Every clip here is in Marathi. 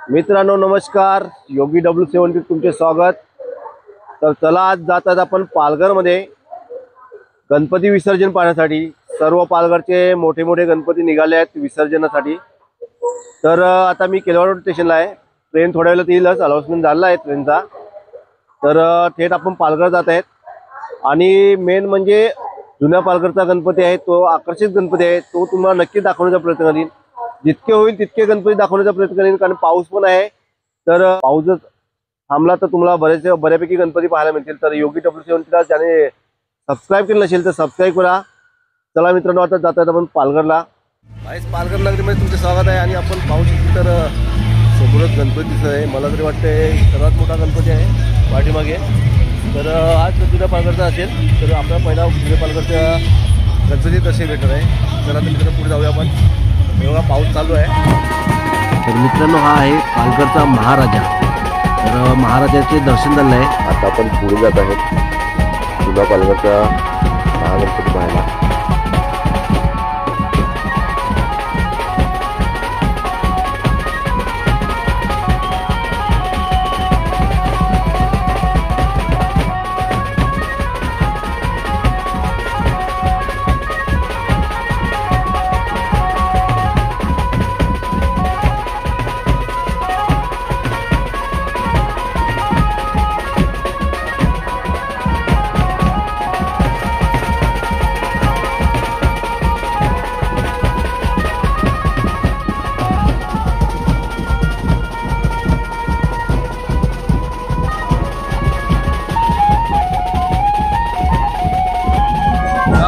मित्रांनो नमस्कार, योगी W70 तुमचे स्वागत। तर चला आज जातात आपण पालघरमध्ये गणपती विसर्जन पाहण्यासाठी। सर्व पालघरचे मोठे मोठे गणपती निघाले आहेत विसर्जनासाठी। तर आता मी केलवाड स्टेशनला आहे, ट्रेन थोड्या वेळात येईलच, अनाउन्समेंट झाला आहे ट्रेनचा। तर थेट आपण पालघर जात आहेत आणि मेन म्हणजे जुन्या पालघरचा गणपती आहे, तो आकर्षित गणपती आहे, तो तुम्हाला नक्की दाखवण्याचा प्रयत्न करीन। जितके होईल तितके गणपती दाखवण्याचा प्रयत्न करेन, कारण पाऊस पण आहे। तर पाऊस थांबला तर तुम्हाला बऱ्यापैकी गणपती पाहायला मिळतील। तर योगी W70 ज्याने सबस्क्राईब केलं नसेल तर सबस्क्राईब करा। चला मित्रांनो आता जातात आपण पालघरला। पालघर नगरीमध्ये तुमचे स्वागत आहे आणि आपण पाहू शकतो तर समोरच गणपती दिसत आहे। मला तरी वाटतं सर्वात मोठा गणपती आहे पाठीमागे। तर आज जुन्या पालघरचा असेल तर आपला पहिला जुन्या पालघरच्या गणपती कसे भेटणार आहे। चला तर मित्रांनो पुढे जाऊया आपण। एवढा पाऊस चालू आहे। तर मित्रांनो हा आहे पालघरचा महाराजा। तर महाराजाचे दर्शन झालं आहे। आता आपण पुढे जात आहोत जुन्या पालघरचा महागणपती पाहायला।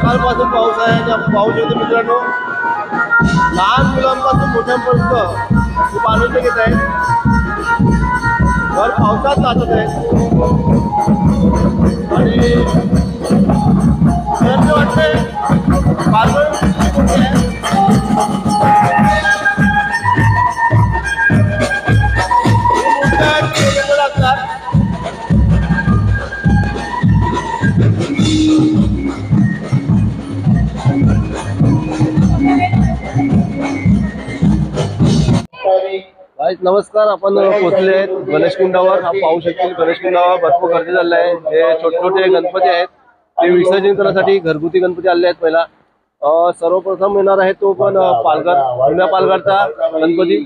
सकाळपासून पाऊस आहे आणि आपण पाहू शकतो मित्रांनो, लहान मुलांपासून मोठ्यांपर्यंत खूप आनंद घेत आहेत। भर पावसात नाचत आहेत आणि वाटतंय पालघर नमस्कार, आपण पोहोचले आहेत गणेशकुंडावर। हा पाहू शकतील गणेशकुंडावर भरपूर गर्दी झाली आहे। हे छोटे छोटे गणपती आहेत, ते विसर्जन करण्यासाठी घरगुती गणपती आले आहेत। पहिला सर्वप्रथम येणार आहे तो पण पालघर जुन्या पालघरचा गणपती।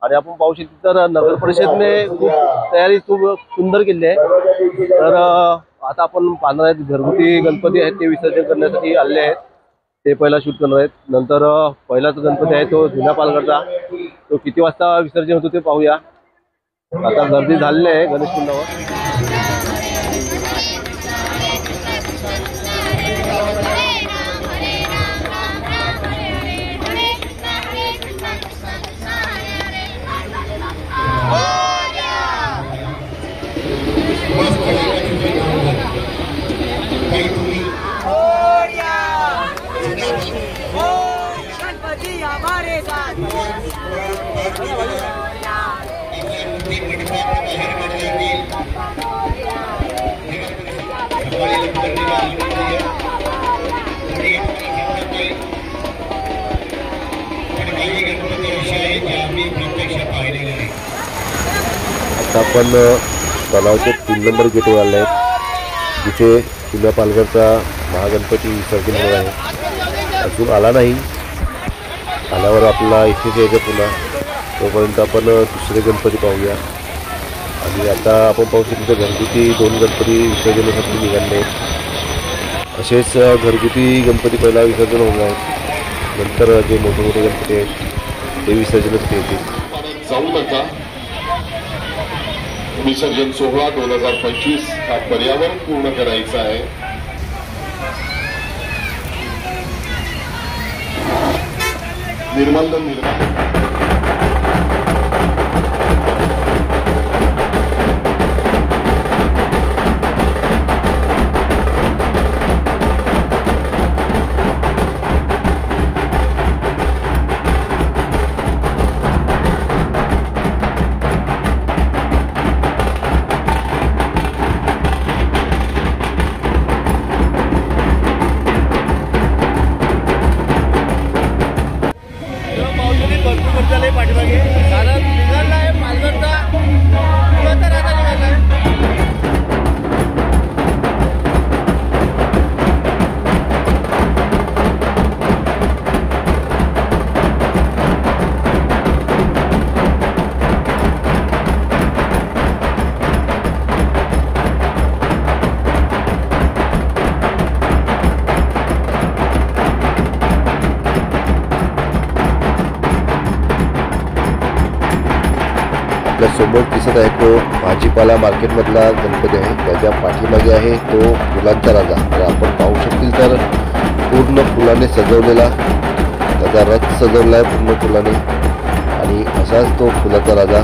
आणि आपण पाहू शकतो तर नगर परिषदने खूप तयारी खूप सुंदर केली आहे। तर आता आपण पाहणार आहेत घरगुती गणपती आहेत ते विसर्जन करण्यासाठी आले आहेत, ते पहिला शूट करणार आहेत। नंतर पहिलाच गणपती आहे तो जुन्या पालघरचा, तो किती वाजता विसर्जन होतो ते पाहूया। आता गर्दी झालेली आहे गणेशकुंडावर। आता आपण तलावाच्या 3 नंबर गेटवर आले आहेत, जिथे जुन्या पालघरचा महागणपती विसर्जन होणार आहे. अजून आला नाही, आल्यावर आपला इथेच यायचं पुन्हा. तोपर्यंत आपण दुसरे गणपती पाहूया. आणि आता आपण पाहू शकतो घरगुती 2 गणपती विसर्जनासाठी निघाले आहेत. असेच घरगुती गणपती पहिला विसर्जन होणार आहेत, नंतर जे मोठे मोठे गणपती आहेत ते विसर्जनासाठी येतील. जाऊ नका. विसर्जन सोहळा 2025 हा पर्यावरण पूर्ण करायचा आहे. निर्मल आपल्या समोर दिसत आहे तो भाजीपाला मार्केटमधला गणपती आहे. त्याच्या पाठीमागे आहे तो फुलांचा राजा. तर आपण पाहू शकतील तर पूर्ण फुलाने सजवलेला त्याचा रथ सजवला आहे पूर्ण फुलाने. आणि असाच तो फुलाचा राजा.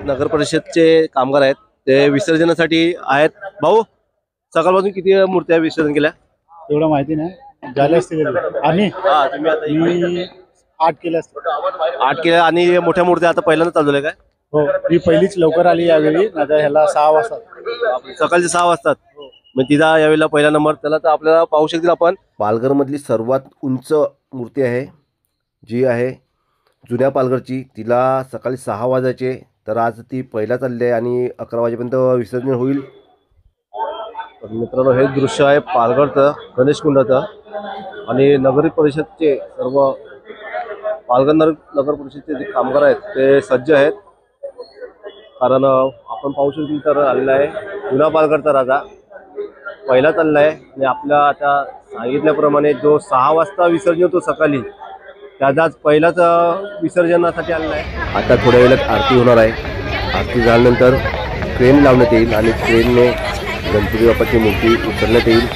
नगर परिषदचे कामगार आहेत, ते विसर्जनासाठी आहेत. भाऊ, सकाळपासून किती मूर्त्या विसर्जन केल्या? एवढं माहिती नाही, झाले असतील आणि हा, तुम्ही आता मी 8 केले असतील. 8 केल्या आणि मोठ्या मूर्त्या आता पहिल्यांदा चालू आहे काय? हो, ही पहिलीच लवकर आली यावेळी, आता ह्याला 6 वाजता. सकाळचे 6 वाजतात. मग तिचा यावेळेला पहिला नंबर. त्याला तर आपल्याला पाहू शकतील आपण. पालघरमधली सर्वात उंच मूर्ती आहे, जी आहे जुन्या पालघरची. तिला सकाळी 6 वाजायचे, तर आज ती पहिला चालली आहे आणि 11 वाजेपर्यंत विसर्जन होईल. तर मित्रांनो, हे दृश्य आहे पालघरचं गणेश कुंडाचं. आणि नगर परिषदचे सर्व पालघर नगर परिषदचे जे कामगार आहेत ते सज्ज आहेत. कारण आपण पाहू शकतो तर आलेला आहे जुना पालघरचा राजा, पहिला चालला आहे. आणि आपल्या आता सांगितल्याप्रमाणे जो 6 वाजता विसर्जन होतो सकाळी, त्याचाच पहिलाच विसर्जनासाठी आलेला आहे. आता थोड्या वेळात आरती होणार आहे. आरती झाल्यानंतर क्रेन लावण्यात येईल आणि क्रेनने गणपती बाप्पाची मूर्ती उचलण्यात येईल.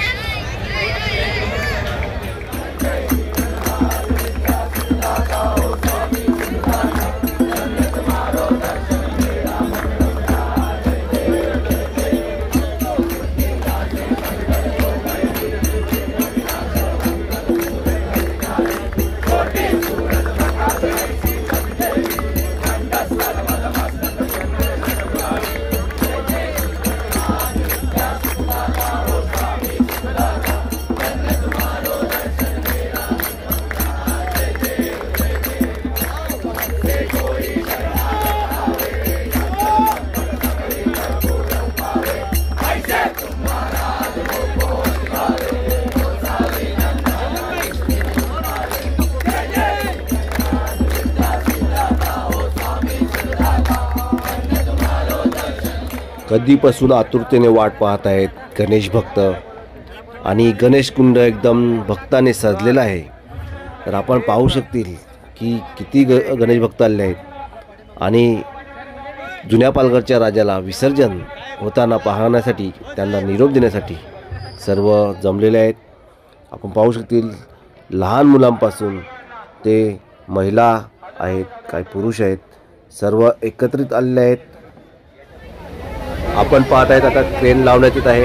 कधीपासून आतुरतेने वाट पाहत आहेत गणेश भक्त. आणि गणेश कुंड एकदम भक्ताने सजलेला आहे. तर आपण पाहू शकतील की किती गणेश भक्त आलेले आहेत. आणि जुन्या पालघरच्या राजाला विसर्जन होताना पाहण्यासाठी, त्यांना निरोप देण्यासाठी सर्व जमलेले आहेत. आपण पाहू शकतील लहान मुलांपासून ते महिला आहेत, काही पुरुष आहेत, सर्व एकत्रित आलेले आहेत. आपण पाहत आहेत आता ट्रेन लावण्यात येत आहे.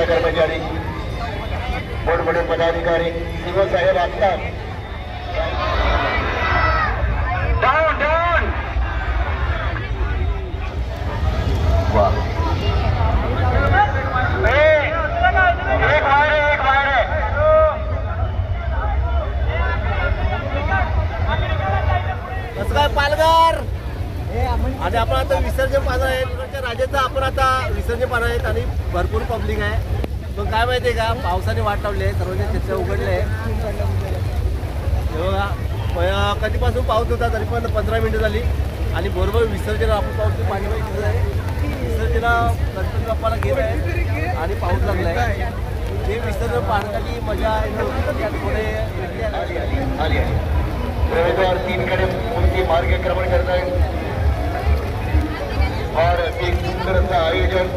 कर्मचारी, मोठमोठे पदाधिकारी, साहेब असतात. कसं काय पालघर? आणि आपण आता विसर्जन पाहणार आहे. तिकडच्या राजाचं आपण आता विसर्जन पाहणार आहेत आणि भरपूर पब्लिक आहे. मग काय माहिती आहे का, पावसाने वाट लावली आहे, सर्वांचे चित्र उघडले आहे. कधीपासून पाऊस होता, तरी पण 15 मिनिटं झाली. आणि बरोबर विसर्जन आपण पाऊस पाणी विसर्जना गणपती बाप्पाला घेत आहे आणि पाऊस लागला आहे. हे विसर्जन पाहण्यासाठी मजा प्रवेशद्वार 3 कडे मूर्ती मार्गक्रमण करत आहे और एक सुंदर सा आयोजन.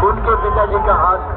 उनके पिताजी का हाथ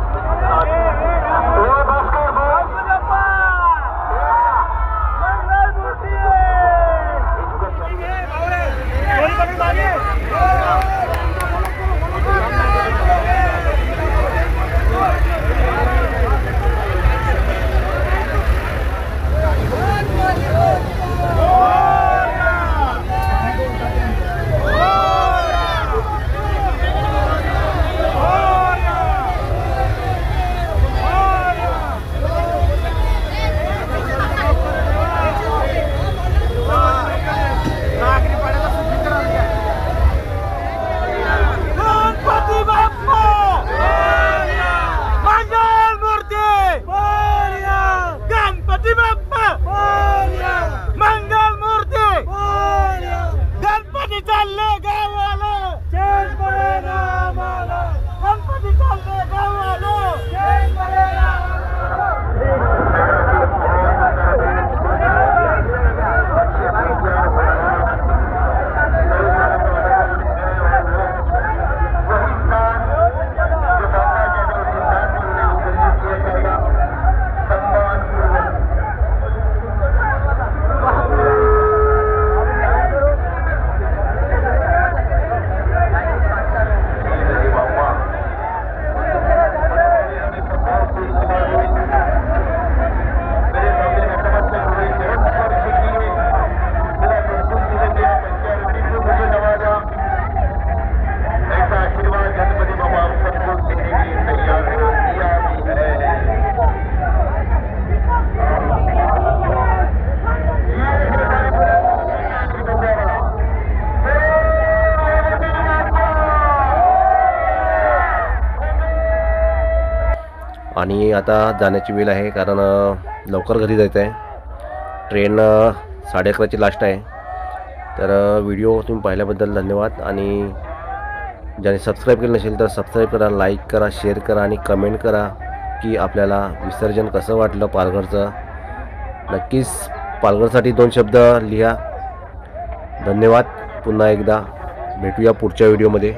आणि आता जाण्याची वेळ आहे, कारण लवकर घरी जायचं आहे. ट्रेन 11:30ची लास्ट आहे. तर व्हिडिओ तुम्ही पाहिल्याबद्दल धन्यवाद. आणि ज्याने सबस्क्राईब केलं नसेल तर सबस्क्राईब करा, लाईक करा, शेअर करा आणि कमेंट करा की आपल्याला विसर्जन कसं वाटलं पालघरचं. नक्कीच पालघरसाठी 2 शब्द लिहा. धन्यवाद. पुन्हा एकदा भेटूया पुढच्या व्हिडिओमध्ये.